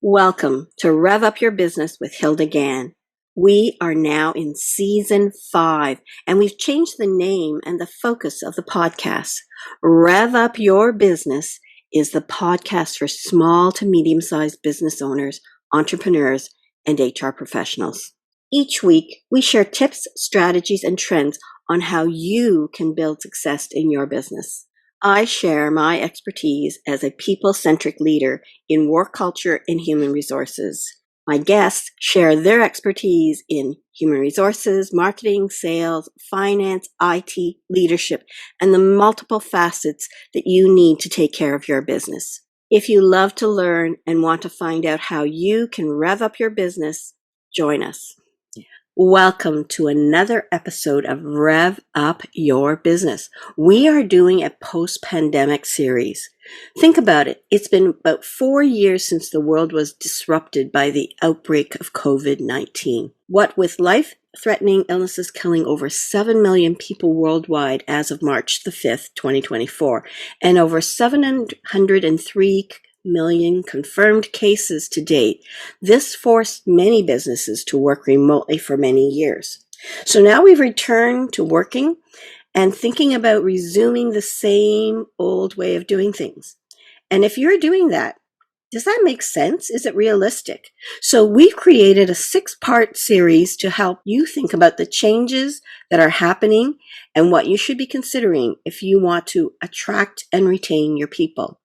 Welcome to Rev Up Your Business with Hilda Gan. We are now in season 5, and we've changed the name and the focus of the podcast. Rev Up Your Business is the podcast for small to medium-sized business owners, entrepreneurs, and HR professionals. Each week, we share tips, strategies, and trends on how you can build success in your business. I share my expertise as a people-centric leader in work culture and human resources. My guests share their expertise in human resources, marketing, sales, finance, IT, leadership, and the multiple facets that you need to take care of your business. If you love to learn and want to find out how you can rev up your business, join us. Welcome to another episode of Rev Up Your Business. We are doing a post-pandemic series. Think about it. It's been about 4 years since the world was disrupted by the outbreak of COVID-19. What with life-threatening illnesses killing over 7 million people worldwide as of March the 5th, 2024, and over 703 million confirmed cases to date, this forced many businesses to work remotely for many years. So now we've returned to working and thinking about resuming the same old way of doing things. And if you're doing that, does that make sense? Is it realistic? So we've created a 6-part series to help you think about the changes that are happening and what you should be considering if you want to attract and retain your people.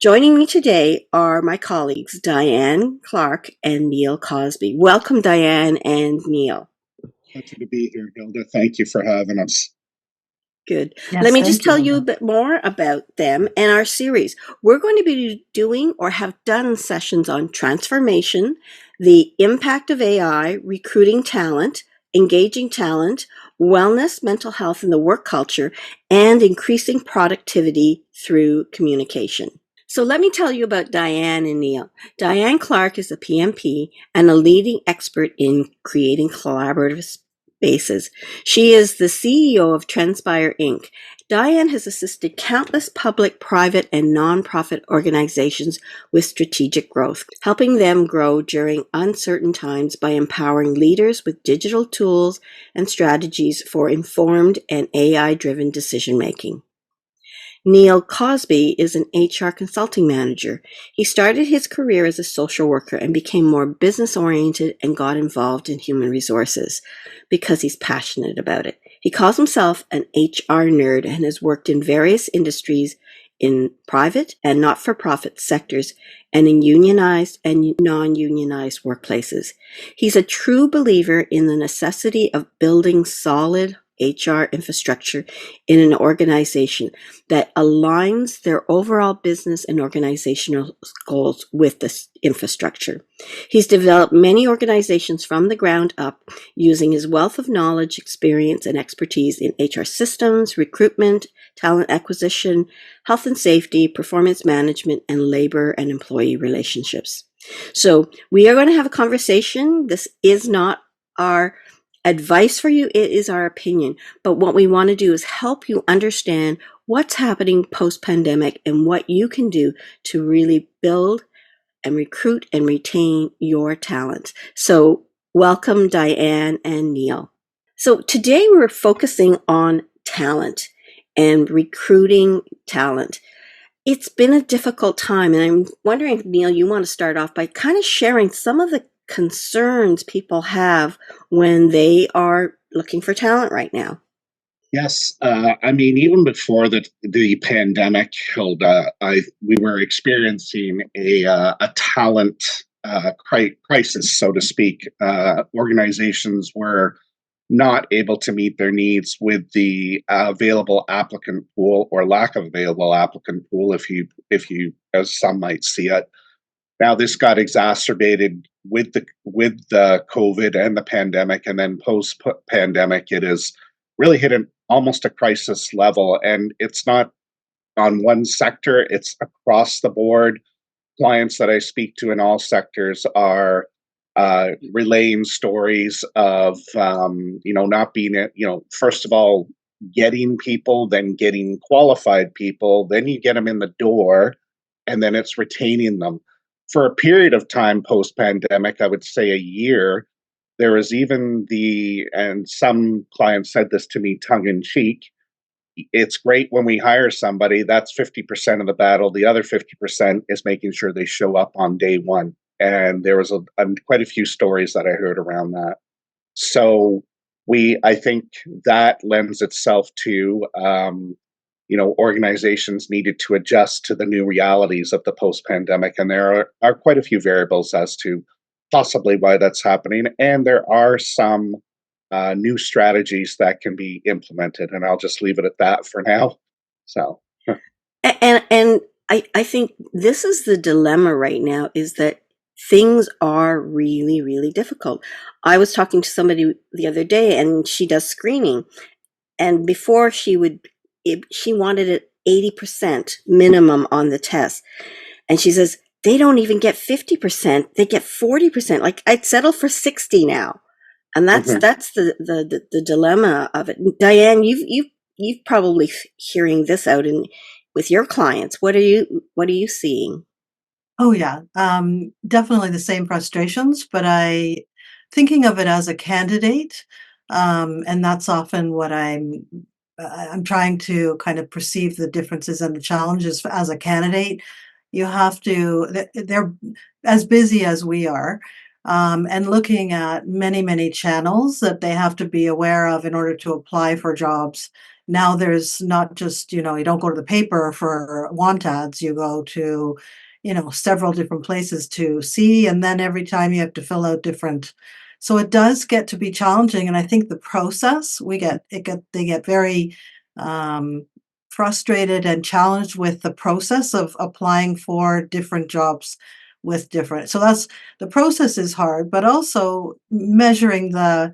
Joining me today are my colleagues, Dianne Clark and Neil Cosby. Welcome, Dianne and Neil. Pleasure to be here, Hilda. Thank you for having us. Good. Yes, Let me just tell you a Hilda. bit more about them and our series. We're going to be doing or have done sessions on transformation, the impact of AI, recruiting talent, engaging talent, wellness, mental health, and the work culture, and increasing productivity through communication. So let me tell you about Dianne and Neil. Dianne Clark is a PMP and a leading expert in creating collaborative spaces. She is the CEO of Trendspire Inc. Dianne has assisted countless public, private, and nonprofit organizations with strategic growth, helping them grow during uncertain times by empowering leaders with digital tools and strategies for informed and AI-driven decision-making. Neil Cosby is an HR consulting manager. He started his career as a social worker and became more business-oriented and got involved in human resources because he's passionate about it. He calls himself an HR nerd and has worked in various industries in private and not-for-profit sectors and in unionized and non-unionized workplaces. He's a true believer in the necessity of building solid HR infrastructure in an organization that aligns their overall business and organizational goals with this infrastructure. He's developed many organizations from the ground up using his wealth of knowledge, experience, and expertise in HR systems, recruitment, talent acquisition, health and safety, performance management, and labor and employee relationships. So we are going to have a conversation. This is not our advice for you, it is our opinion. But what we want to do is help you understand what's happening post-pandemic and what you can do to really build and recruit and retain your talent. So welcome, Dianne and Neil. So today we're focusing on talent and recruiting talent. It's been a difficult time, and I'm wondering if, Neil, you want to start off by kind of sharing some of the concerns people have when they are looking for talent right now. Yes, even before the pandemic, Hilda, we were experiencing a talent crisis, so to speak. Organizations were not able to meet their needs with the available applicant pool or lack of available applicant pool, if you, as some might see it. Now, this got exacerbated with the COVID and the pandemic, and then post-pandemic, it has really hit almost a crisis level. And it's not on one sector; it's across the board. Clients that I speak to in all sectors are relaying stories of not being first of all getting people, then getting qualified people, then you get them in the door, and then it's retaining them. for a period of time post-pandemic, I would say a year, there was even and some clients said this to me tongue in cheek, it's great when we hire somebody, that's 50% of the battle. The other 50% is making sure they show up on day one. And there was quite a few stories that I heard around that. So I think that lends itself to, organizations needed to adjust to the new realities of the post-pandemic, and there are quite a few variables as to possibly why that's happening. And there are some new strategies that can be implemented, and I'll just leave it at that for now. So, And I think this is the dilemma right now, is that things are really, really difficult. I was talking to somebody the other day, and she does screening, and before she wanted it 80% minimum on the test. And she says, they don't even get 50%, they get 40%. Like, I'd settle for 60 now. And that's mhm. that's the dilemma of it. Diane, you've probably hearing this out with your clients. What are you seeing? Oh yeah, definitely the same frustrations, but thinking of it as a candidate, and that's often what I'm trying to kind of perceive the differences and the challenges as a candidate. You have to, they're as busy as we are, and looking at many, many channels that they have to be aware of in order to apply for jobs. Now there's not just, you don't go to the paper for want ads, you go to several different places to see, and then every time you have to fill out different. So it does get to be challenging, and I think the process they get very um, frustrated and challenged with the process of applying for different jobs with different. So that's the process is hard, but also measuring the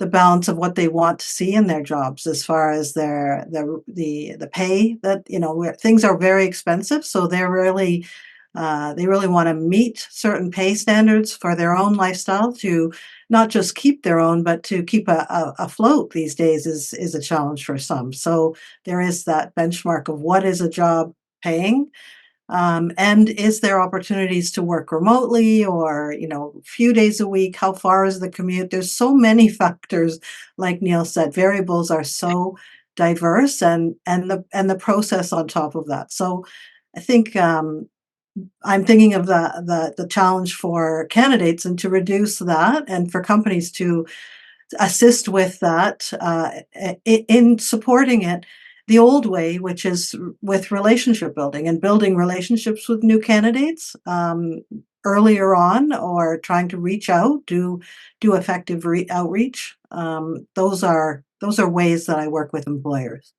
balance of what they want to see in their jobs as far as the pay that where things are very expensive, so they really want to meet certain pay standards for their own lifestyle to not just keep their own, but to keep afloat these days is a challenge for some. So there is that benchmark of what is a job paying, and is there opportunities to work remotely or, a few days a week? How far is the commute? There's so many factors, like Neil said, variables are so diverse, and the process on top of that. So I think I'm thinking of the challenge for candidates and to reduce that, and for companies to assist with that, in supporting it the old way, which is with relationship building and building relationships with new candidates, earlier on, or trying to reach out, do effective outreach. Those are ways that I work with employers.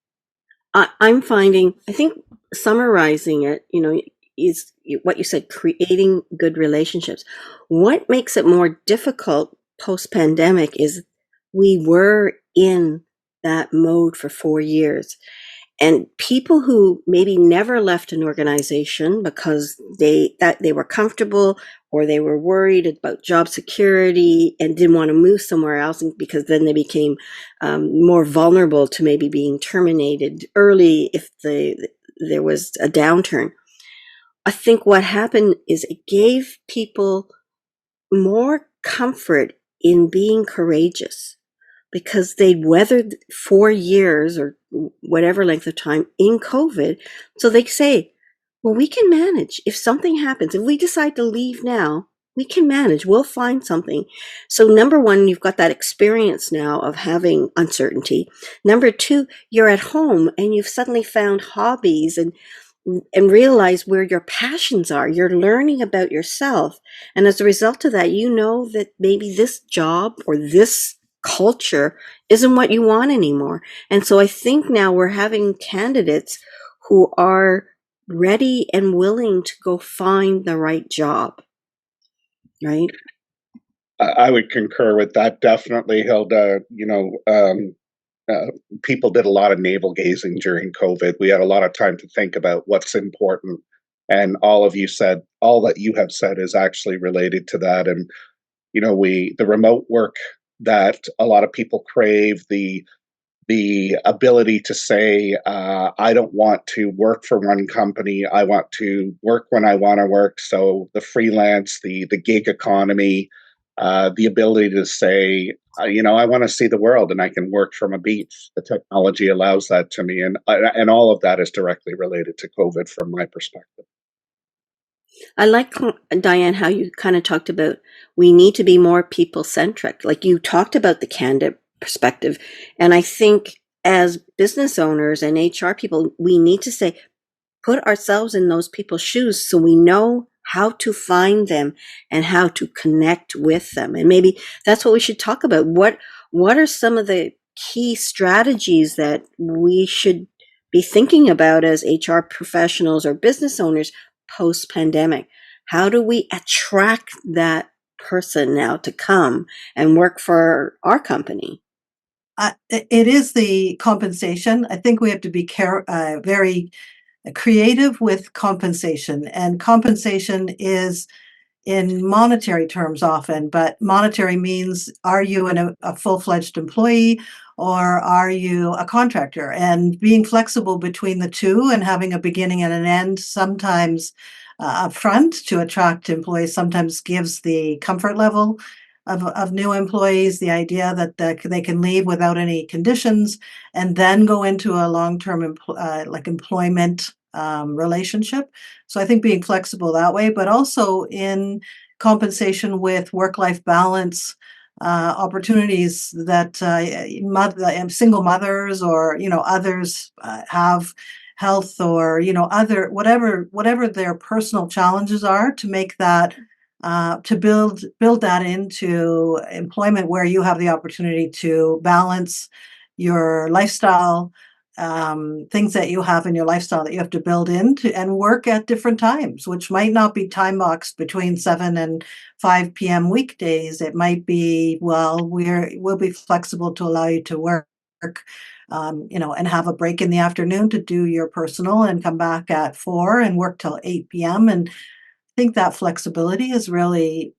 I'm finding, I think summarizing it, is what you said, creating good relationships. What makes it more difficult post pandemic is we were in that mode for 4 years. And people who maybe never left an organization because they were comfortable, or they were worried about job security and didn't want to move somewhere else, and because then they became more vulnerable to maybe being terminated early if there was a downturn. I think what happened is it gave people more comfort in being courageous, because they'd weathered 4 years or whatever length of time in COVID. So they say, well, we can manage. If something happens, if we decide to leave now, we can manage. We'll find something. So number one, you've got that experience now of having uncertainty. Number two, you're at home and you've suddenly found hobbies and realize where your passions are. You're learning about yourself. And as a result of that, you know that maybe this job or this culture isn't what you want anymore. And so I think now we're having candidates who are ready and willing to go find the right job, right? I would concur with that definitely, Hilda. Uh, people did a lot of navel gazing during COVID. We had a lot of time to think about what's important, and all that you have said is actually related to that. And the remote work that a lot of people crave, the ability to say, I don't want to work for one company. I want to work when I want to work. So the freelance, the gig economy, the ability to say, I want to see the world and I can work from a beach. The technology allows that to me. And all of that is directly related to COVID from my perspective. I like, Diane, how you kind of talked about we need to be more people centric. Like you talked about the candidate perspective. And I think as business owners and HR people, we need to say, put ourselves in those people's shoes so we know how to find them and how to connect with them. And maybe that's what we should talk about. What are some of the key strategies that we should be thinking about as HR professionals or business owners post pandemic? How do we attract that person now to come and work for our company? It is the compensation. I think we have to be very creative with compensation, and compensation is in monetary terms often, but monetary means, are you a full-fledged employee or are you a contractor? And being flexible between the two and having a beginning and an end sometimes upfront to attract employees sometimes gives the comfort level of new employees, the idea that they can leave without any conditions and then go into a long-term employment relationship. So I think being flexible that way, but also in compensation with work-life balance opportunities that single mothers or others have health or other whatever their personal challenges are, to make that to build that into employment where you have the opportunity to balance your lifestyle, things that you have in your lifestyle that you have to build into and work at different times, which might not be time boxed between 7 and 5 p.m. weekdays. It might be, well, we'll be flexible to allow you to work, and have a break in the afternoon to do your personal and come back at 4 and work till 8 p.m. And I think that flexibility is really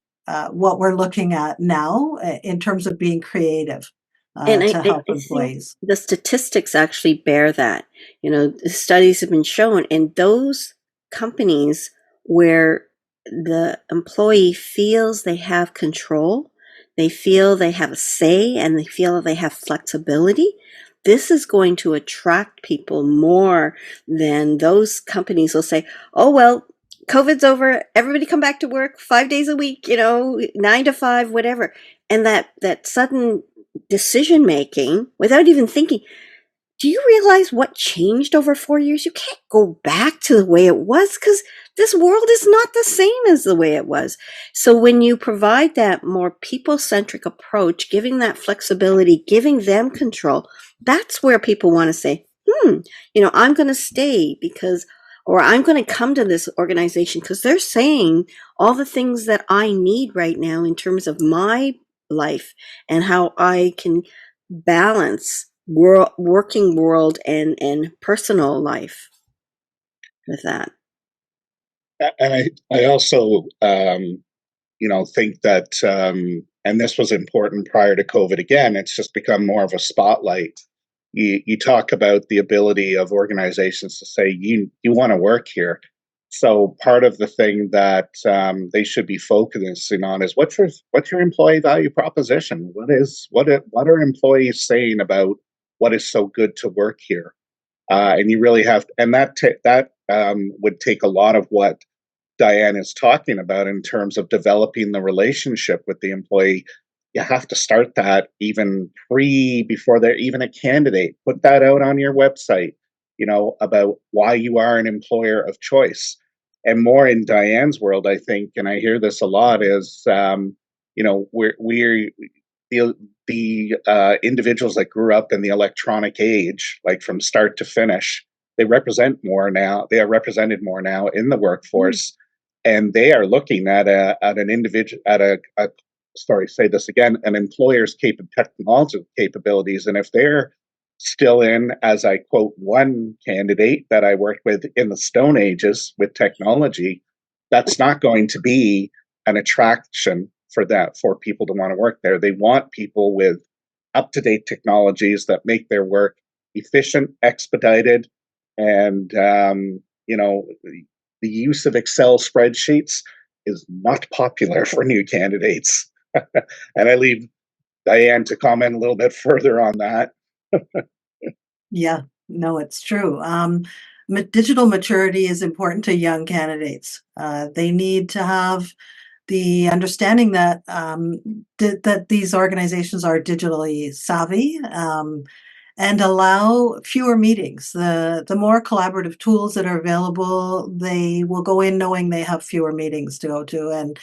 what we're looking at now in terms of being creative And to help I think employees. the statistics actually bear that. The studies have been shown, and those companies where the employee feels they have control, they feel they have a say, and they feel they have flexibility, this is going to attract people more than those companies will say, oh, well, COVID's over, everybody come back to work 5 days a week, 9 to 5, whatever. And that sudden decision making without even thinking, do you realize what changed over 4 years? You can't go back to the way it was because this world is not the same as the way it was. So when you provide that more people-centric approach, giving that flexibility, giving them control, that's where people want to say, I'm going to stay or I'm going to come to this organization because they're saying all the things that I need right now in terms of my life and how I can balance working world and personal life with that. And I also, think that, and this was important prior to COVID again, it's just become more of a spotlight. You talk about the ability of organizations to say, you want to work here. So part of the thing that they should be focusing on is what's your employee value proposition? What are employees saying about what is so good to work here? And you really have, and that would take a lot of what Diane is talking about in terms of developing the relationship with the employee. You have to start that even before they're even a candidate. Put that out on your website, about why you are an employer of choice. And more in Diane's world, I think, and I hear this a lot, is we're the individuals that grew up in the electronic age, like from start to finish, they represent more now. They are represented more now in the workforce, and they are looking at an individual say this again, an employer's technological capabilities, and if they're still in, as I quote one candidate that I worked with in the Stone Ages with technology, that's not going to be an attraction for people to want to work there. They want people with up-to-date technologies that make their work efficient, expedited, and the use of Excel spreadsheets is not popular for new candidates. And I leave Dianne to comment a little bit further on that. Yeah, no, it's true. Digital maturity is important to young candidates. They need to have the understanding that that these organizations are digitally savvy, and allow fewer meetings. The more collaborative tools that are available, they will go in knowing they have fewer meetings to go to, and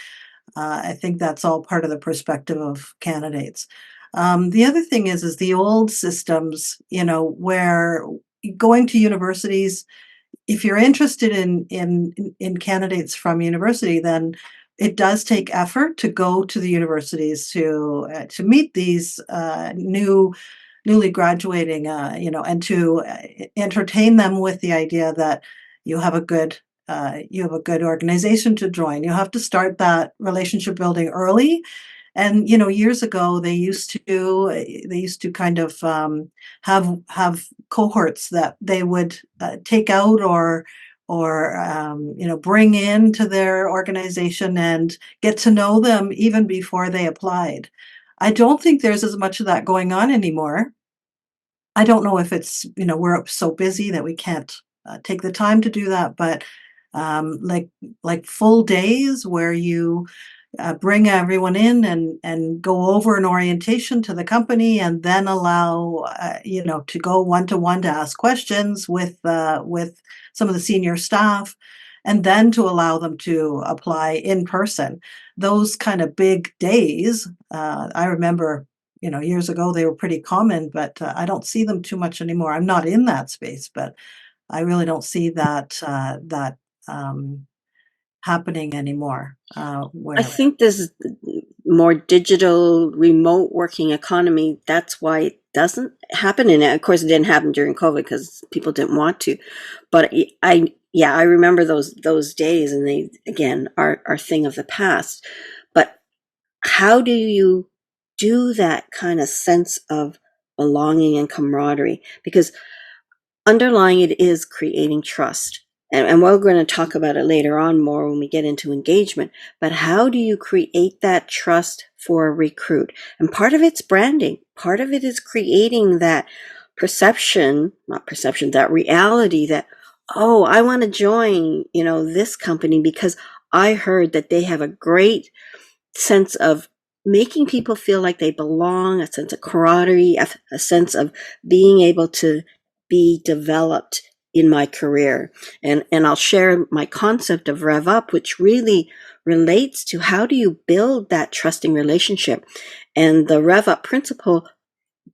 I think that's all part of the perspective of candidates. The other thing is the old systems, where going to universities, if you're interested in candidates from university, then it does take effort to go to the universities to meet these newly graduating, and to entertain them with the idea that you have a good you have a good organization to join. You have to start that relationship building early. And years ago, they used to kind of have cohorts that they would take out or bring into their organization and get to know them even before they applied. I don't think there's as much of that going on anymore. I don't know if it's, we're so busy that we can't take the time to do that, but like full days where you bring everyone in and go over an orientation to the company, and then allow to go one to one to ask questions with some of the senior staff, and then to allow them to apply in person. Those kind of big days, I remember, years ago they were pretty common, but I don't see them too much anymore. I'm not in that space, but I really don't see that happening anymore. I Where think this more digital remote working economy, that's why it doesn't happen. And of course it didn't happen during COVID because people didn't want to. But I remember those days, and they again are thing of the past. But how do you do that kind of sense of belonging and camaraderie? Because underlying it is creating trust. And we're going to talk about it later on more when we get into engagement. But how do you create that trust for a recruit? And part of it's branding. Part of it is creating that that reality that, oh, I want to join, this company because I heard that they have a great sense of making people feel like they belong, a sense of camaraderie, a sense of being able to be developed in my career. And I'll share my concept of Rev Up, which really relates to how do you build that trusting relationship. And the Rev Up principle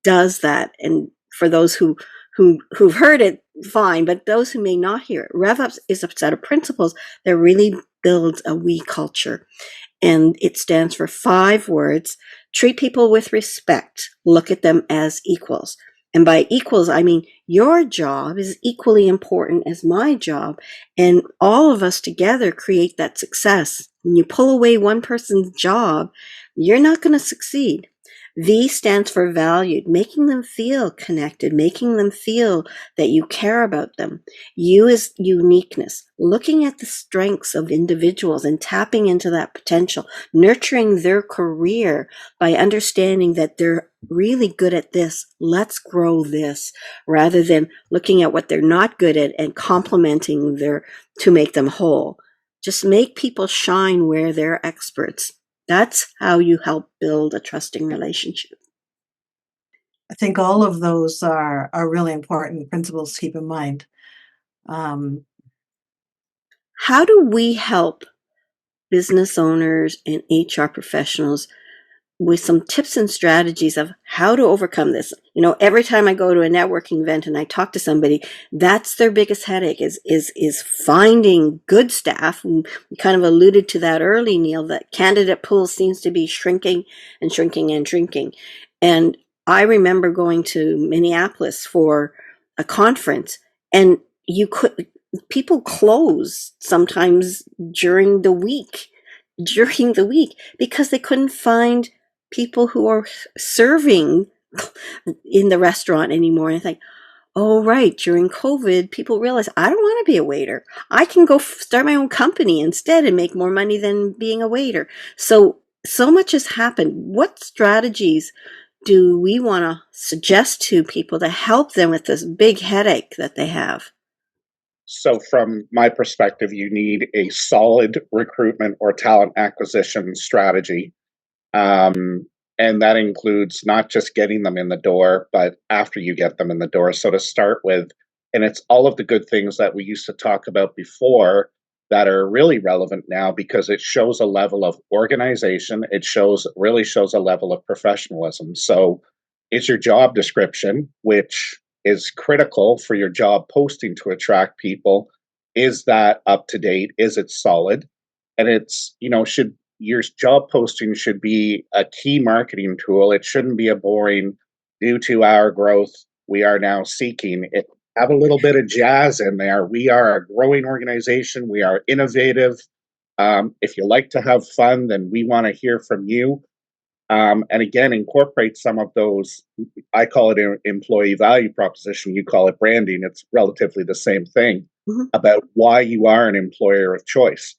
does that. And for those who've heard it, fine, but those who may not hear it, Rev Up is a set of principles that really builds a we culture. And it stands for 5 words. Treat people with respect. Look at them as equals. And by equals, I mean your job is equally important as my job. And all of us together create that success. When you pull away one person's job, you're not going to succeed. V stands for valued, making them feel connected, making them feel that you care about them. U is uniqueness, looking at the strengths of individuals and tapping into that potential, nurturing their career by understanding that they're really good at this. Let's grow this, rather than looking at what they're not good at and complimenting to make them whole. Just make people shine where they're experts. That's how you help build a trusting relationship. I think all of those are really important principles to keep in mind. Um, How do we help business owners and HR professionals with some tips and strategies of how to overcome this? Every time I go to a networking event and I talk to somebody, that's their biggest headache is finding good staff. And we kind of alluded to that early, Neil, that candidate pool seems to be shrinking and shrinking and shrinking. And I remember going to Minneapolis for a conference, and people close sometimes during the week because they couldn't find people who are serving in the restaurant anymore. And I think, oh, right. During COVID, people realized I don't want to be a waiter. I can go start my own company instead and make more money than being a waiter. So much has happened. What strategies do we want to suggest to people to help them with this big headache that they have? So, from my perspective, you need a solid recruitment or talent acquisition strategy. And that includes not just getting them in the door, but after you get them in the door. So, to start with, and it's all of the good things that we used to talk about before that are really relevant now because it shows a level of organization. It really shows a level of professionalism. So, is your job description, which is critical for your job posting to attract people, is that up to date? Is it solid? And should your job posting should be a key marketing tool. It shouldn't be a boring, due to our growth, we are now seeking it. Have a little bit of jazz in there. We are a growing organization. We are innovative. If you like to have fun, then we want to hear from you. And again, incorporate some of those. I call it an employee value proposition. You call it branding. It's relatively the same thing Mm-hmm. about why you are an employer of choice.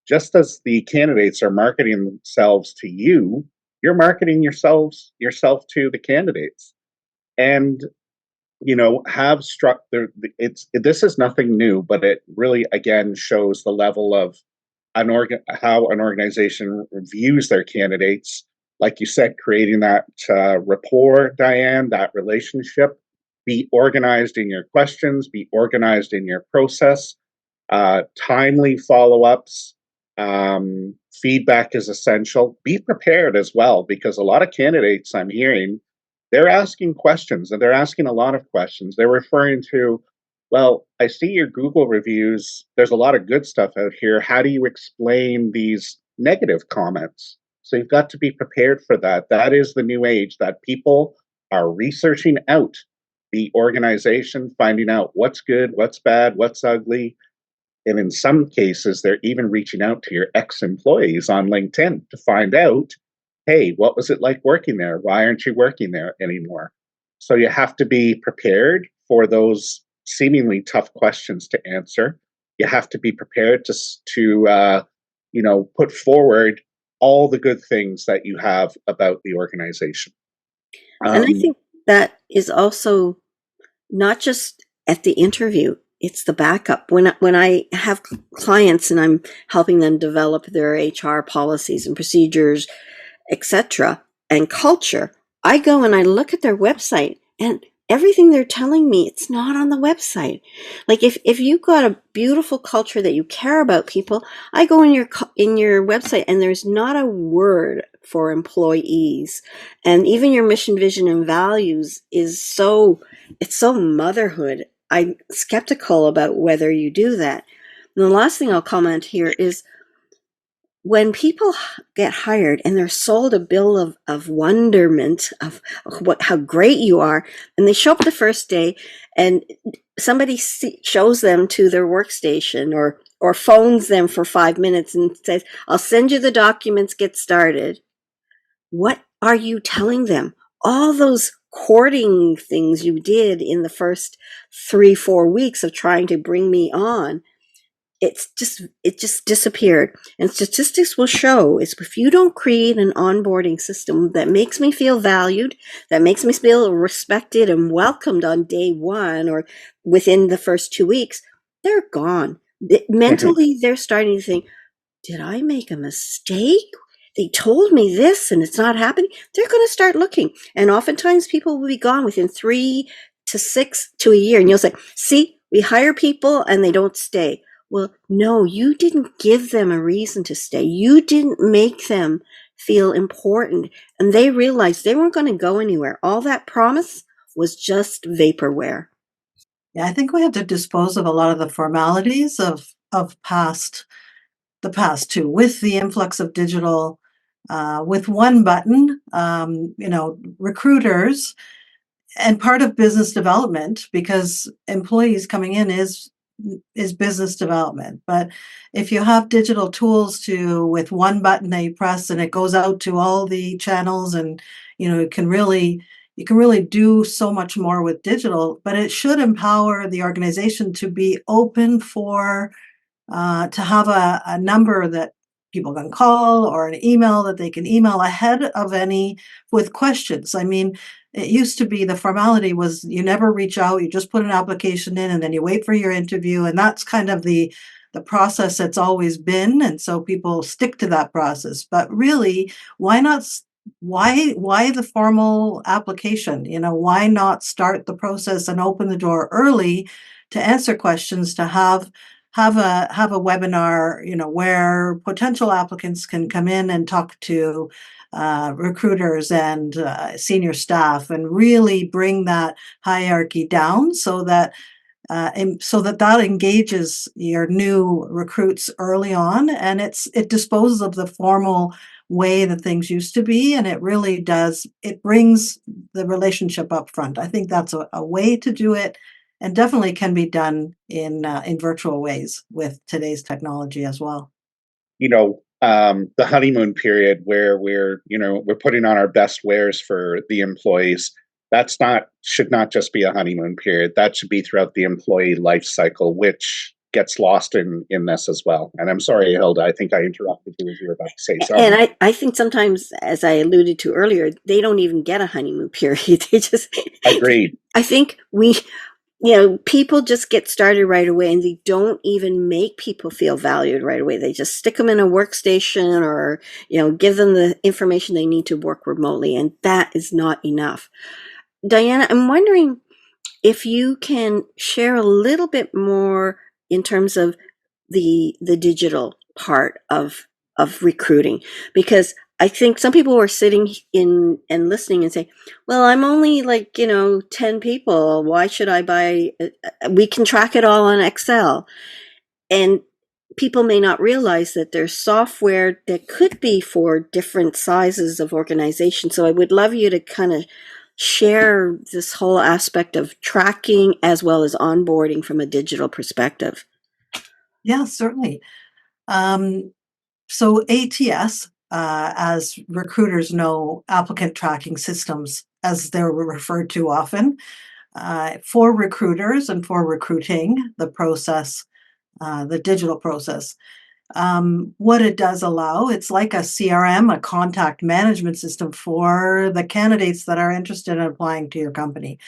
Just as the candidates are marketing themselves to you, you're marketing yourself to the candidates. And have struck this is nothing new, but it really again shows the level of how an organization views their candidates. Like you said, creating that rapport, Diane, that relationship. Be organized in your questions. Be organized in your process. Timely follow-ups. Feedback is essential. Be prepared as well, because a lot of candidates I'm hearing, they're asking questions, and they're asking a lot of questions. They're referring to, well, I see your Google reviews. There's a lot of good stuff out here. How do you explain these negative comments? So you've got to be prepared for that. That is the new age, that people are researching out the organization, finding out what's good, what's bad, what's ugly. And in some cases, they're even reaching out to your ex-employees on LinkedIn to find out, hey, what was it like working there? Why aren't you working there anymore? So you have to be prepared for those seemingly tough questions to answer. You have to be prepared to put forward all the good things that you have about the organization. And I think that is also not just at the interview, it's the backup. When I have clients and I'm helping them develop their HR policies and procedures, etc., and culture, I go and I look at their website, and everything they're telling me, it's not on the website. Like if you've got a beautiful culture that you care about people, I go in your website and there's not a word for employees. And even your mission, vision, and values it's so motherhood. I'm skeptical about whether you do that. And the last thing I'll comment here is, when people get hired and they're sold a bill of wonderment of how great you are, and they show up the first day and somebody shows them to their workstation or phones them for 5 minutes and says, I'll send you the documents, get started. What are you telling them? All those courting things you did in the first 3-4 weeks of trying to bring me on, it just disappeared. And statistics will show is if you don't create an onboarding system that makes me feel valued, that makes me feel respected and welcomed on day one or within the first 2 weeks, they're gone. Mentally, they're starting to think, did I make a mistake? They told me this and it's not happening. They're going to start looking. And oftentimes people will be gone within 3 to 6 to a year. And you'll say, see, we hire people and they don't stay. Well, no, you didn't give them a reason to stay. You didn't make them feel important. And they realized they weren't going to go anywhere. All that promise was just vaporware. Yeah, I think we have to dispose of a lot of the formalities of the past too, with the influx of digital, with one button, recruiters, and part of business development, because employees coming in is business development. But if you have digital tools with one button that you press and it goes out to all the channels, and it can really you can really do so much more with digital, but it should empower the organization to be open for to have a number that people can call or an email that they can email ahead of any with questions. I mean, it used to be the formality was you never reach out, you just put an application in and then you wait for your interview. And that's kind of the process that's always been. And so people stick to that process. But really, why not? Why the formal application? Why not start the process and open the door early to answer questions, to have a webinar, where potential applicants can come in and talk to recruiters and senior staff, and really bring that hierarchy down so that engages your new recruits early on, and it disposes of the formal way that things used to be, and it brings the relationship up front. I think that's a way to do it, and definitely can be done in virtual ways with today's technology as well. The honeymoon period where we're putting on our best wares for the employees. Should not just be a honeymoon period. That should be throughout the employee life cycle, which gets lost in this as well. And I'm sorry, Hilda, I think I interrupted you as you were about to say something. And I think sometimes, as I alluded to earlier, they don't even get a honeymoon period. They just Agreed. I think people just get started right away, and they don't even make people feel valued right away. They just stick them in a workstation, or give them the information they need to work remotely, and that is not enough. Diana, I'm wondering if you can share a little bit more in terms of the digital part of recruiting, because I think some people are sitting in and listening and say, well, I'm only 10 people. Why should I buy? We can track it all on Excel. And people may not realize that there's software that could be for different sizes of organizations. So I would love you to kind of share this whole aspect of tracking as well as onboarding from a digital perspective. Yeah, certainly. So ATS, as recruiters know, applicant tracking systems, as they're referred to often, for recruiters and for recruiting the process, the digital process. What it does allow, it's like a CRM, a contact management system for the candidates that are interested in applying to your company.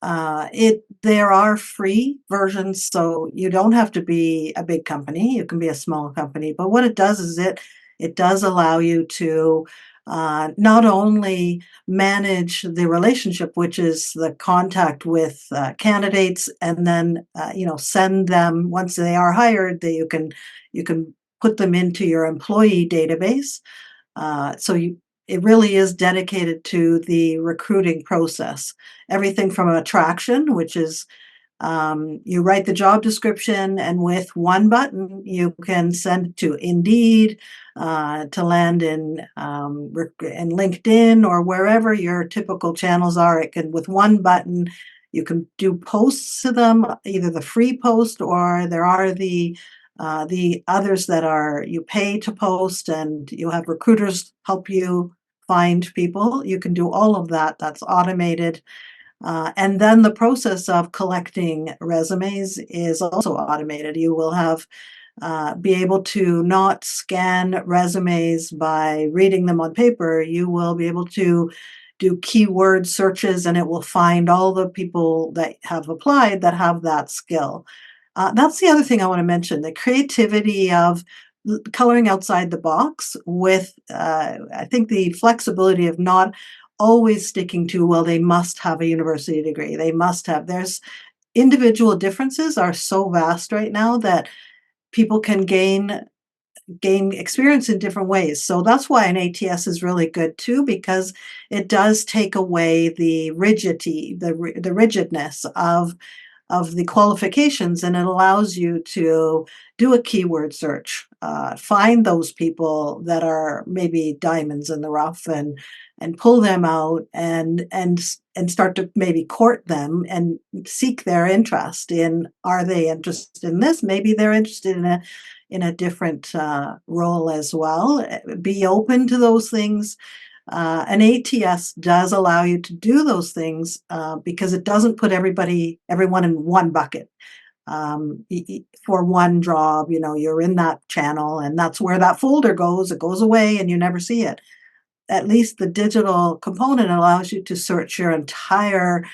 There are free versions, so you don't have to be a big company. You can be a small company. But what it does is it does allow you to not only manage the relationship, which is the contact with candidates, and then send them once they are hired, that you can put them into your employee database. It really is dedicated to the recruiting process. Everything from attraction, which is you write the job description, and with one button, you can send it to Indeed, to land in LinkedIn, or wherever your typical channels are. It can, with one button, you can do posts to them, either the free post, or there are the others that are you pay to post, and you have recruiters help you find people. You can do all of that. That's automated. And then the process of collecting resumes is also automated. You will be able to not scan resumes by reading them on paper. You will be able to do keyword searches, and it will find all the people that have applied that have that skill. That's the other thing I want to mention, the creativity of coloring outside the box with, I think, the flexibility of not always sticking to, well, they must have a university degree. There's individual differences are so vast right now that people can gain experience in different ways. So that's why an ATS is really good too, because it does take away the rigidity, the rigidness of the qualifications, and it allows you to do a keyword search, find those people that are maybe diamonds in the rough, and pull them out, and start to maybe court them and seek their interest in, are they interested in this? Maybe they're interested in a different role as well. Be open to those things. An ATS does allow you to do those things because it doesn't put everyone in one bucket. For one job, you're in that channel and that's where that folder goes. It goes away and you never see it. At least the digital component allows you to search your entire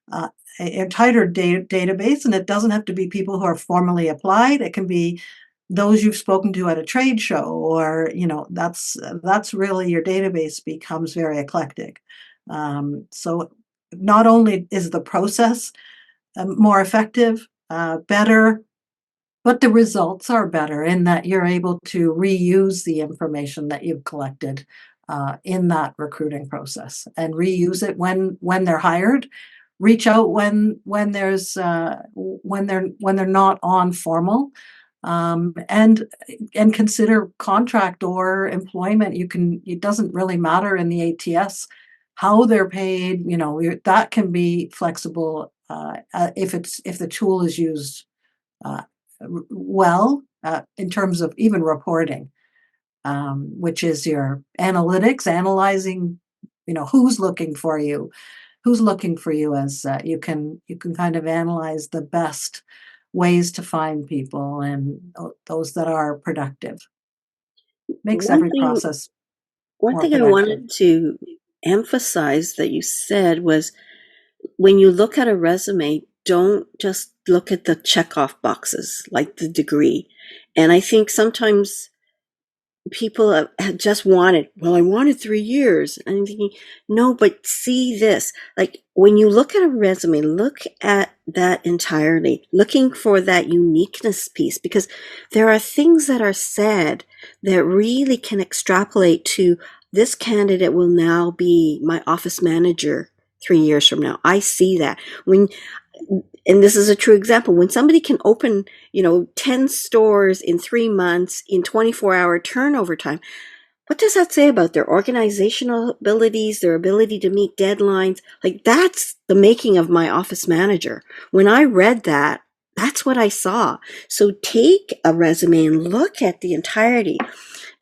database, and it doesn't have to be people who are formally applied. It can be those you've spoken to at a trade show, or that's really your database becomes very eclectic. So not only is the process more effective, better, but the results are better in that you're able to reuse the information that you've collected in that recruiting process and reuse it when they're hired. Reach out when there's when they're not on formal, and consider contract or employment. It doesn't really matter in the ATS how they're paid. That can be flexible if the tool is used uh, well, in terms of even reporting, which is your analytics, analyzing, who's looking for you as you can kind of analyze the best ways to find people and those that are productive. Makes One every thing, process one more thing I productive. wanted to emphasize that you said was when you look at a resume, don't just look at the checkoff boxes like the degree. And I think sometimes people have just wanted, well, I wanted 3 years. And I'm thinking, no, but see this. Like when you look at a resume, look at that entirely, looking for that uniqueness piece, because there are things that are said that really can extrapolate to this candidate will now be my office manager 3 years from now. I see that. And this is a true example, when somebody can open 10 stores in 3 months in 24-hour turnover time, what does that say about their organizational abilities, their ability to meet deadlines? Like, that's the making of my office manager. When I read that, that's what I saw. So take a resume and look at the entirety.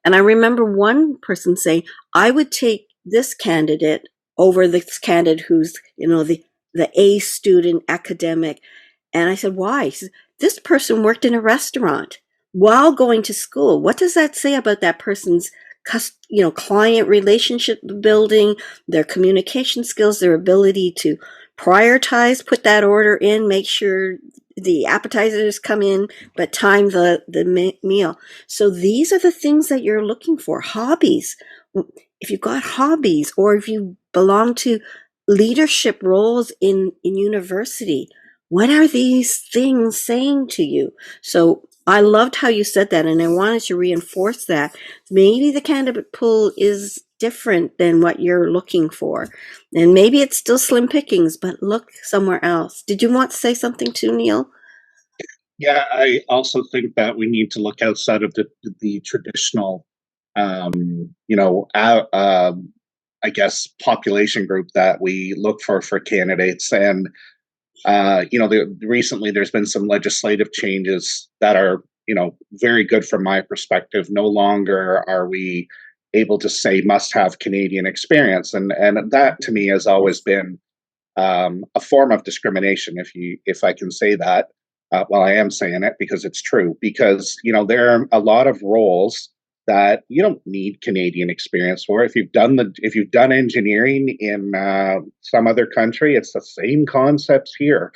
And I remember one person saying, I would take this candidate over this candidate who's, the A student academic. And I said, why? He said, this person worked in a restaurant while going to school. What does that say about that person's client relationship building, their communication skills, their ability to prioritize, put that order in, make sure the appetizers come in, but time the meal. So these are the things that you're looking for. Hobbies. If you've got hobbies, or if you belong to leadership roles in university, what are these things saying to you? So I loved how you said that, and I wanted to reinforce that. Maybe the candidate pool is different than what you're looking for, and maybe it's still slim pickings, but look somewhere else. Did you want to say something too, Neil? Yeah, I also think that we need to look outside of the traditional, you know, I guess population group that we look for candidates. And recently there's been some legislative changes that are very good from my perspective. No longer are we able to say must have Canadian experience, and that to me has always been a form of discrimination, if I can say that. Well, I am saying it because it's true. Because there are a lot of roles that you don't need Canadian experience for. If you've done engineering in some other country, it's the same concepts here.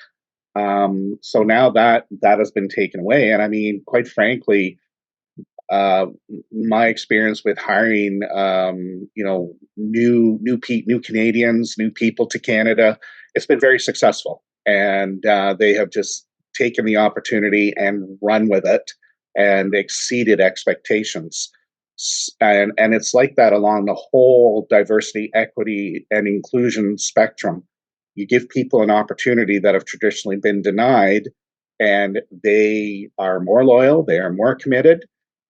So now that has been taken away, and I mean, quite frankly, uh, my experience with hiring, new Canadians, new people to Canada, it's been very successful, and they have just taken the opportunity and run with it and exceeded expectations. And it's like that along the whole diversity, equity, and inclusion spectrum. You give people an opportunity that have traditionally been denied, and they are more loyal, they are more committed,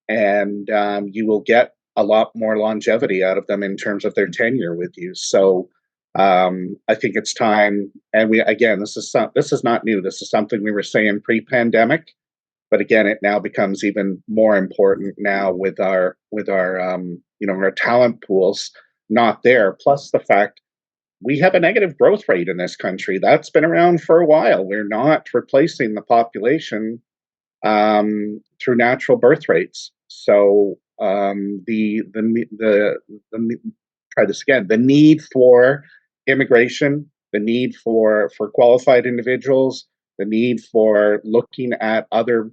and you will get a lot more longevity out of them in terms of their tenure with you. So I think it's time. And this is not new. This is something we were saying pre-pandemic, but again, it now becomes even more important now with our our talent pools. not there. Plus the fact we have a negative growth rate in this country. That's been around for a while. We're not replacing the population through natural birth rates. So try this again. The need for immigration, the need for qualified individuals, the need for looking at other,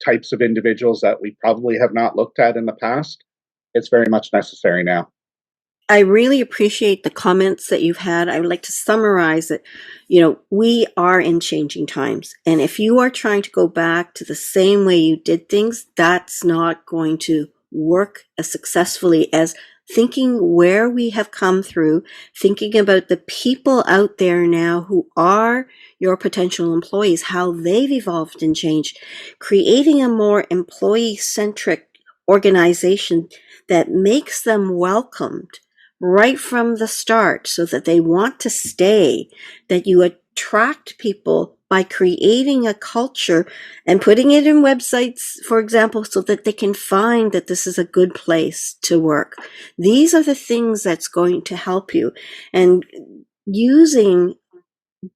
types of individuals that we probably have not looked at in the past. It's very much necessary now. I really appreciate the comments that you've had. I would like to summarize it. We are in changing times. And if you are trying to go back to the same way you did things, that's not going to work as successfully as thinking where we have come through, thinking about the people out there now who are your potential employees, how they've evolved and changed, creating a more employee-centric organization that makes them welcomed right from the start so that they want to stay, that you attract people by creating a culture and putting it in websites, for example, so that they can find that this is a good place to work. These are the things that's going to help you. And using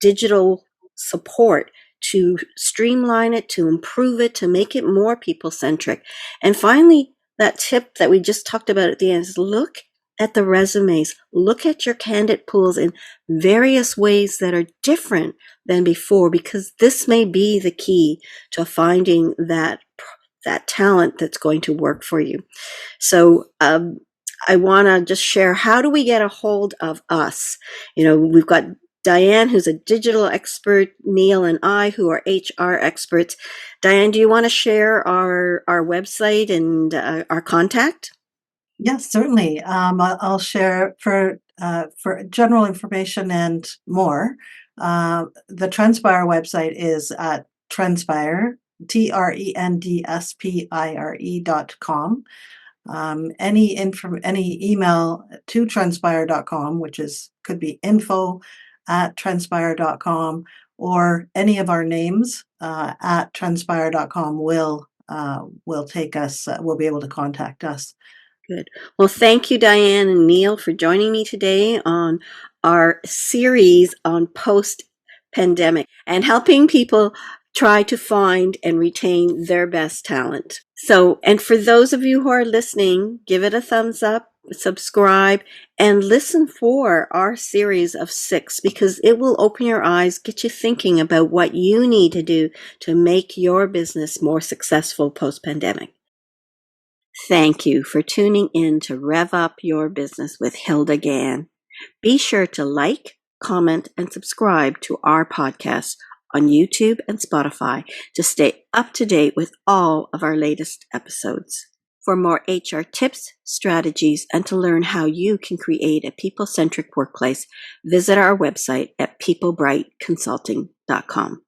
digital support to streamline it, to improve it, to make it more people-centric. And finally, that tip that we just talked about at the end is look at the resumes, look at your candidate pools in various ways that are different than before, because this may be the key to finding that talent that's going to work for you. So I want to just share, how do we get a hold of us? We've got Dianne, who's a digital expert, Neil and I, who are HR experts. Dianne, do you want to share our website and our contact? Yes, certainly. I'll share for general information and more. The Trendspire website is at Trendspire, TRENDSPIRE.com. Any email to Trendspire.com, which could be info@Trendspire.com, or any of our names at Trendspire.com will take us. Will be able to contact us. Good. Well, thank you, Dianne and Neil, for joining me today on our series on post-pandemic and helping people try to find and retain their best talent. So, and for those of you who are listening, give it a thumbs up, subscribe, and listen for our series of 6, because it will open your eyes, get you thinking about what you need to do to make your business more successful post-pandemic. Thank you for tuning in to Rev Up Your Business with Hilda Gan. Be sure to like, comment, and subscribe to our podcast on YouTube and Spotify to stay up to date with all of our latest episodes. For more HR tips, strategies, and to learn how you can create a people-centric workplace, visit our website at peoplebrightconsulting.com.